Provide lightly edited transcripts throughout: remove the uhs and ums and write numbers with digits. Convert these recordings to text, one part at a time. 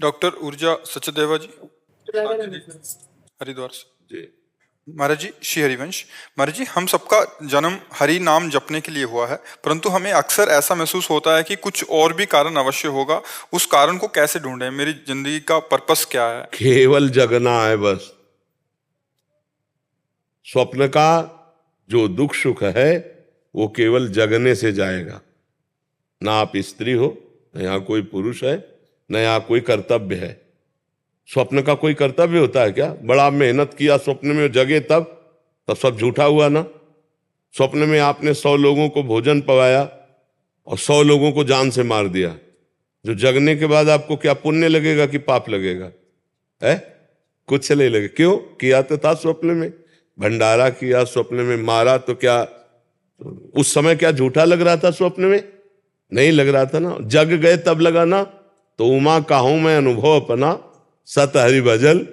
Doctor ऊर्जा सचदेवा जी, हरिद्वार से। जी। महाराज जी, श्री हरिवंश। महाराज जी, हम सबका जन्म हरि नाम जपने के लिए हुआ है, परंतु हमें अक्सर ऐसा महसूस होता है कि कुछ और भी कारण अवश्य होगा। उस कारण को कैसे ढूंढें? मेरी जिंदगी का पर्पस क्या है? केवल जगना है बस। स्वप्न का जो दुख सुख है वो केवल जगने से जाएगा। ना आप स्त्री हो, न यहाँ कोई पुरुष है, न यहाँ कोई कर्तव्य है। स्वप्न का कोई कर्तव्य होता है क्या? बड़ा मेहनत किया स्वप्न में, जगे तब सब झूठा हुआ ना। स्वप्न में आपने 100 लोगों को भोजन पवाया और 100 लोगों को जान से मार दिया। जो जगने के बाद आपको क्या पुण्य लगेगा कि पाप लगेगा? है कुछ नहीं लगे। क्यों? किया तो था स्वप्न में, भंडारा किया स्वप्न में, मारा तो क्या उस समय क्या झूठा लग रहा था? स्वप्न में नहीं लग रहा था ना। जग गए तब लगा ना। तो उमा काहूं मैं अनुभव अपना, सत हरि भजल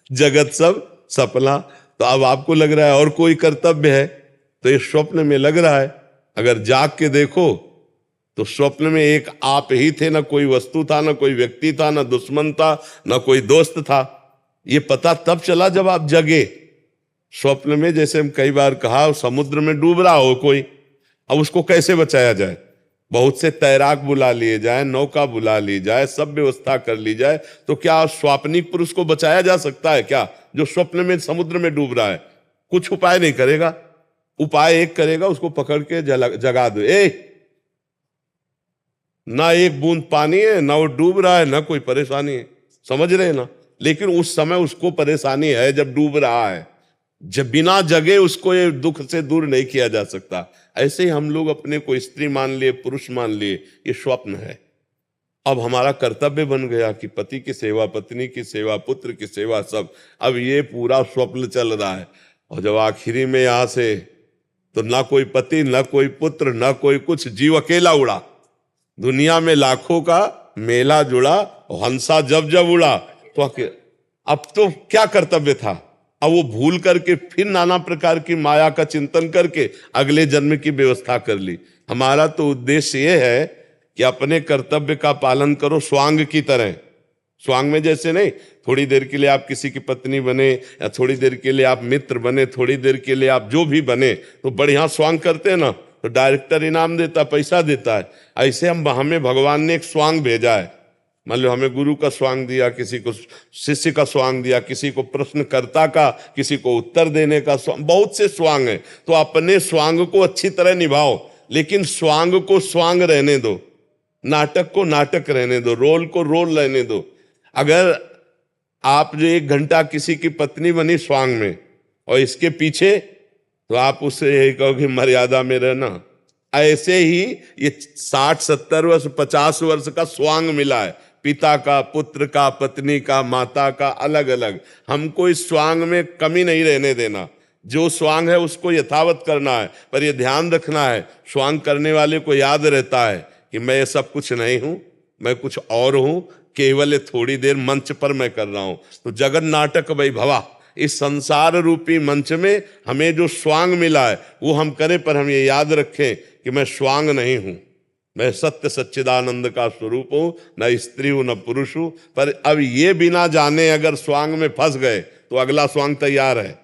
जगत सब सपना। तो अब आपको लग रहा है और कोई कर्तव्य है, तो ये स्वप्न में लग रहा है। अगर जाग के देखो तो स्वप्न में एक आप ही थे, ना कोई वस्तु था, ना कोई व्यक्ति था, ना दुश्मन था, ना कोई दोस्त था। ये पता तब चला जब आप जगे। स्वप्न में जैसे हम कई बार कहा, समुद्र में डूब रहा हो कोई, अब उसको कैसे बचाया जाए? बहुत से तैराक बुला लिए जाए, नौका बुला ली जाए, सब व्यवस्था कर ली जाए, तो क्या स्वाप्निक पुरुष को बचाया जा सकता है क्या? जो स्वप्न में समुद्र में डूब रहा है, कुछ उपाय नहीं करेगा। उपाय एक करेगा, उसको पकड़ के जगा दो। ना एक बूंद पानी है, ना वो डूब रहा है, ना कोई परेशानी है। समझ रहे ना? लेकिन उस समय उसको परेशानी है जब डूब रहा है। जब बिना जगे उसको ये दुख से दूर नहीं किया जा सकता। ऐसे ही हम लोग अपने को स्त्री मान लिए, पुरुष मान लिए, ये स्वप्न है। अब हमारा कर्तव्य बन गया कि पति की सेवा, पत्नी की सेवा, पुत्र की सेवा, सब। अब ये पूरा स्वप्न चल रहा है। और जब आखिरी में यहां से तो ना कोई पति, ना कोई पुत्र, ना कोई कुछ, जीव अकेला उड़ा। दुनिया में लाखों का मेला जुड़ा, हंसा जब जब उड़ा। तो अब तो क्या कर्तव्य था? अब वो भूल करके फिर नाना प्रकार की माया का चिंतन करके अगले जन्म की व्यवस्था कर ली। हमारा तो उद्देश्य ये है कि अपने कर्तव्य का पालन करो स्वांग की तरह। स्वांग में जैसे नहीं, थोड़ी देर के लिए आप किसी की पत्नी बने, या थोड़ी देर के लिए आप मित्र बने, थोड़ी देर के लिए आप जो भी बने, तो बढ़िया स्वांग करते हैं ना, तो डायरेक्टर इनाम देता, पैसा देता है। ऐसे हमें भगवान ने एक स्वांग भेजा है। मान लो हमें गुरु का स्वांग दिया, किसी को शिष्य का स्वांग दिया, किसी को प्रश्नकर्ता का, किसी को उत्तर देने का स्वांग, बहुत से स्वांग है। तो अपने स्वांग को अच्छी तरह निभाओ, लेकिन स्वांग को स्वांग रहने दो, नाटक को नाटक रहने दो, रोल को रोल रहने दो। अगर आप जो 1 घंटा किसी की पत्नी बनी स्वांग में, और इसके पीछे, तो आप उससे यही कहो कि मर्यादा में रहना। ऐसे ही ये 60-70 वर्ष 50 वर्ष का स्वांग मिला है, पिता का, पुत्र का, पत्नी का, माता का, अलग अलग। हमको इस स्वांग में कमी नहीं रहने देना। जो स्वांग है उसको यथावत करना है, पर यह ध्यान रखना है, स्वांग करने वाले को याद रहता है कि मैं ये सब कुछ नहीं हूं, मैं कुछ और हूं, केवल थोड़ी देर मंच पर मैं कर रहा हूं। तो जगन नाटक वैभवा, इस संसार रूपी मंच में हमें जो स्वांग मिला है वो हम करें, पर हम ये याद रखें कि मैं स्वांग नहीं हूं, मैं सत्य सच्चिदानंद का स्वरूप हूं, न स्त्री हूं न पुरुष हूं। पर अब ये बिना जाने अगर स्वांग में फंस गए तो अगला स्वांग तैयार है।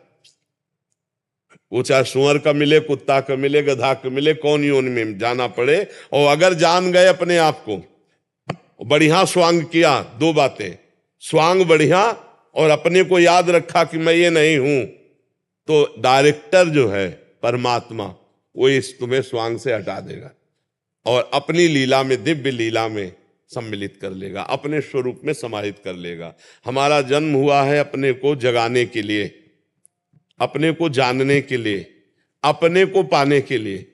वो चाहे सुअर का मिले, कुत्ता का मिले, गधा का मिले, कौन योन में जाना पड़े। और अगर जान गए अपने आप को, बढ़िया स्वांग किया, 2 बातें, स्वांग बढ़िया और अपने को याद रखा कि मैं ये नहीं हूं, तो डायरेक्टर जो है परमात्मा, वो इस तुम्हें स्वांग से हटा देगा और अपनी लीला में, दिव्य लीला में सम्मिलित कर लेगा, अपने स्वरूप में समाहित कर लेगा। हमारा जन्म हुआ है अपने को जगाने के लिए, अपने को जानने के लिए, अपने को पाने के लिए।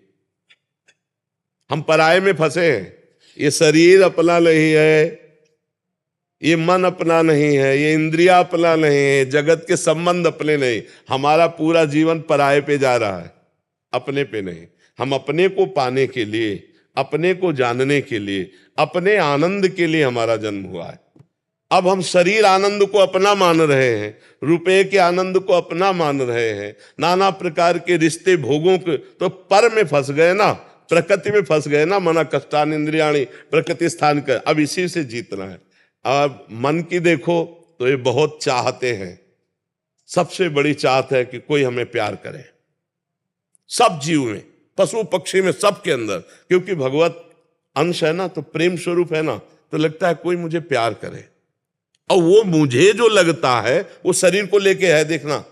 हम पराये में फंसे हैं। ये शरीर अपना नहीं है, ये मन अपना नहीं है, ये इंद्रिया अपना नहीं है, जगत के संबंध अपने नहीं। हमारा पूरा जीवन पराये पे जा रहा है, अपने पे नहीं। हम अपने को पाने के लिए, अपने को जानने के लिए, अपने आनंद के लिए हमारा जन्म हुआ है। अब हम शरीर आनंद को अपना मान रहे हैं, रुपए के आनंद को अपना मान रहे हैं, नाना प्रकार के रिश्ते भोगों के, तो पर में फंस गए ना, प्रकृति में फंस गए ना। मना कष्टान इंद्रियाणी प्रकृति स्थान का। अब इसी से जीतना है। अब मन की देखो तो ये बहुत चाहते हैं, सबसे बड़ी चाहत है कि कोई हमें प्यार करे, सब जीव में, पशु पक्षी में, सबके अंदर, क्योंकि भगवत अंश है ना, तो प्रेम स्वरूप है ना, तो लगता है कोई मुझे प्यार करे। और वो मुझे जो लगता है वो शरीर को लेके है, देखना,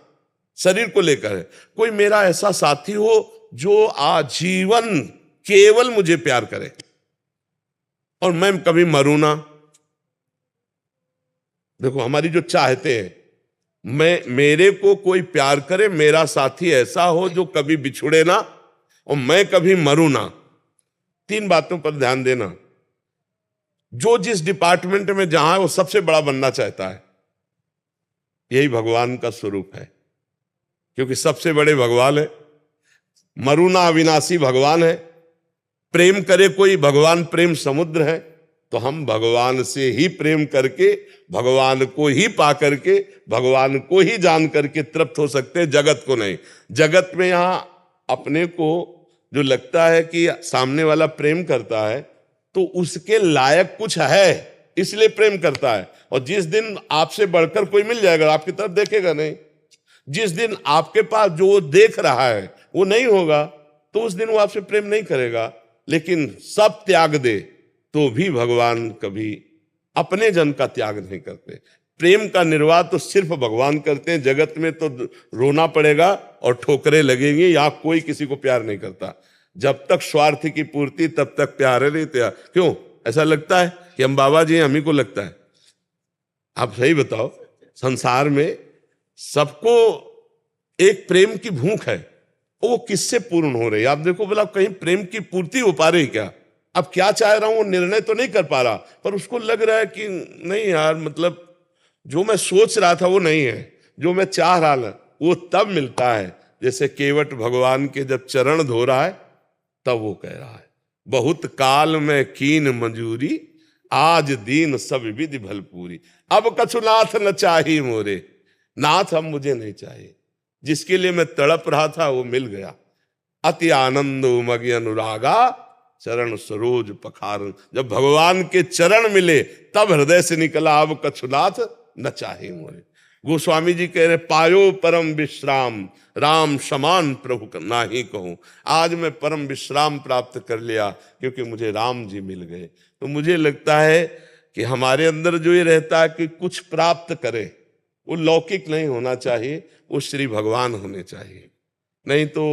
शरीर को लेकर है। कोई मेरा ऐसा साथी हो जो आजीवन केवल मुझे प्यार करे और मैं कभी मरूं ना। देखो हमारी जो चाहते हैं, मेरे को कोई प्यार करे, मेरा साथी ऐसा हो जो कभी बिछुड़े ना और मैं कभी मरूं ना। 3 बातों पर ध्यान देना। जो जिस डिपार्टमेंट में जहां है वो सबसे बड़ा बनना चाहता है, यही भगवान का स्वरूप है, क्योंकि सबसे बड़े भगवान है। मरुना अविनाशी भगवान है। प्रेम करे कोई, भगवान प्रेम समुद्र है। तो हम भगवान से ही प्रेम करके, भगवान को ही पा करके, भगवान को ही जान करके तृप्त हो सकते हैं, जगत को नहीं। जगत में यहां अपने को जो लगता है कि सामने वाला प्रेम करता है तो उसके लायक कुछ है, इसलिए प्रेम करता है। और जिस दिन आपसे बढ़कर कोई मिल जाएगा, आपकी तरफ देखेगा नहीं। जिस दिन आपके पास जो देख रहा है वो नहीं होगा, तो उस दिन वो आपसे प्रेम नहीं करेगा। लेकिन सब त्याग दे तो भी भगवान कभी अपने जन का त्याग नहीं करते। प्रेम का निर्वाह तो सिर्फ भगवान करते हैं। जगत में तो रोना पड़ेगा और ठोकरें लगेंगी, या कोई किसी को प्यार नहीं करता। जब तक स्वार्थ की पूर्ति तब तक प्यार नहीं त्याग। क्यों ऐसा लगता है कि हम बाबा जी हैं, हम ही को लगता है? आप सही बताओ, संसार में सबको एक प्रेम की भूख है, वो किससे पूर्ण हो रही है? आप देखो बोला कहीं प्रेम की पूर्ति हो पा रही क्या? अब क्या चाह रहा हूं वो निर्णय तो नहीं कर पा रहा, पर उसको लग रहा है कि नहीं यार, मतलब जो मैं सोच रहा था वो नहीं है, जो मैं चाह रहा था वो तब मिलता है। जैसे केवट भगवान के जब चरण धो रहा है तब वो कह रहा है, बहुत काल में कीन मंजूरी, आज दीन सब विधि भलपूरी। अब कछु नाथ न चाही मोरे, नाथ अब मुझे नहीं चाहिए। जिसके लिए मैं तड़प रहा था वो मिल गया। अति आनंद उमगी अनुरागा, चरण सरोज पखारन। जब भगवान के चरण मिले तब हृदय से निकला, अब कछु नाथ न चाहे मोरे। गोस्वामी जी कह रहे, पायो परम विश्राम, राम समान प्रभु नाही कहूं। आज मैं परम विश्राम प्राप्त कर लिया क्योंकि मुझे राम जी मिल गए। तो मुझे लगता है कि हमारे अंदर जो ये रहता है कि कुछ प्राप्त करे, वो लौकिक नहीं होना चाहिए, वो श्री भगवान होने चाहिए। नहीं तो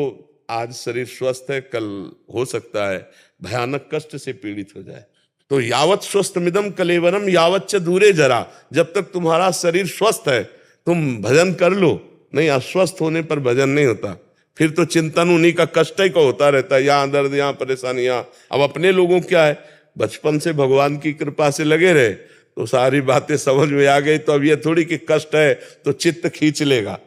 आज शरीर स्वस्थ है, कल हो सकता है भयानक कष्ट से पीड़ित हो जाए। तो यावत स्वस्थ मिदम कलेवरम यावत च दूरे जरा। जब तक तुम्हारा शरीर स्वस्थ है तुम भजन कर लो, नहीं अस्वस्थ होने पर भजन नहीं होता। फिर तो चिंतन उन्हीं का कष्ट ही का होता रहता है, यहाँ दर्द, यहाँ परेशानी, यहाँ। अब अपने लोगों क्या है, बचपन से भगवान की कृपा से लगे रहे तो सारी बातें समझ में आ गई। तो अब ये थोड़ी कि कष्ट है तो चित्त खींच लेगा।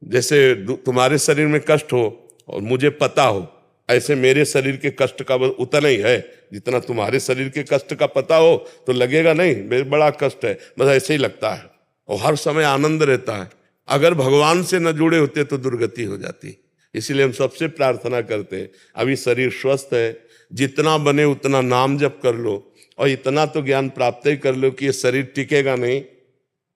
जैसे तुम्हारे शरीर में कष्ट हो और मुझे पता हो, ऐसे मेरे शरीर के कष्ट का उतना ही है जितना तुम्हारे शरीर के कष्ट का पता हो, तो लगेगा नहीं मेरे बड़ा कष्ट है, बस ऐसे ही लगता है। और हर समय आनंद रहता है। अगर भगवान से न जुड़े होते तो दुर्गति हो जाती। इसीलिए हम सबसे प्रार्थना करते हैं, अभी शरीर स्वस्थ है, जितना बने उतना नाम जप कर लो, और इतना तो ज्ञान प्राप्त ही कर लो कि ये शरीर टिकेगा नहीं।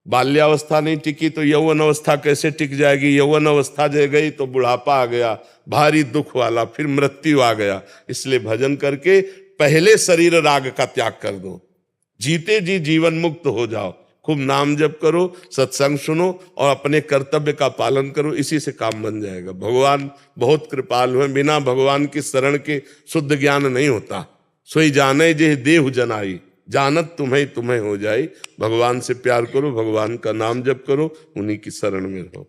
बाल्यावस्था नहीं टिकी तो यौवन अवस्था कैसे टिक जाएगी? यौवन अवस्था जो गई तो बुढ़ापा आ गया, भारी दुख वाला, फिर मृत्यु आ गया। इसलिए भजन करके पहले शरीर राग का त्याग कर दो, जीते जी जीवन मुक्त हो जाओ। खूब नाम जप करो, सत्संग सुनो और अपने कर्तव्य का पालन करो, इसी से काम बन जाएगा। भगवान बहुत कृपालु है, बिना भगवान की शरण के शुद्ध ज्ञान नहीं होता। सोई जाने जे देहु जनाई, जानत तुम्हें तुम्हें हो जाए। भगवान से प्यार करो, भगवान का नाम जप करो, उन्हीं की शरण में रहो।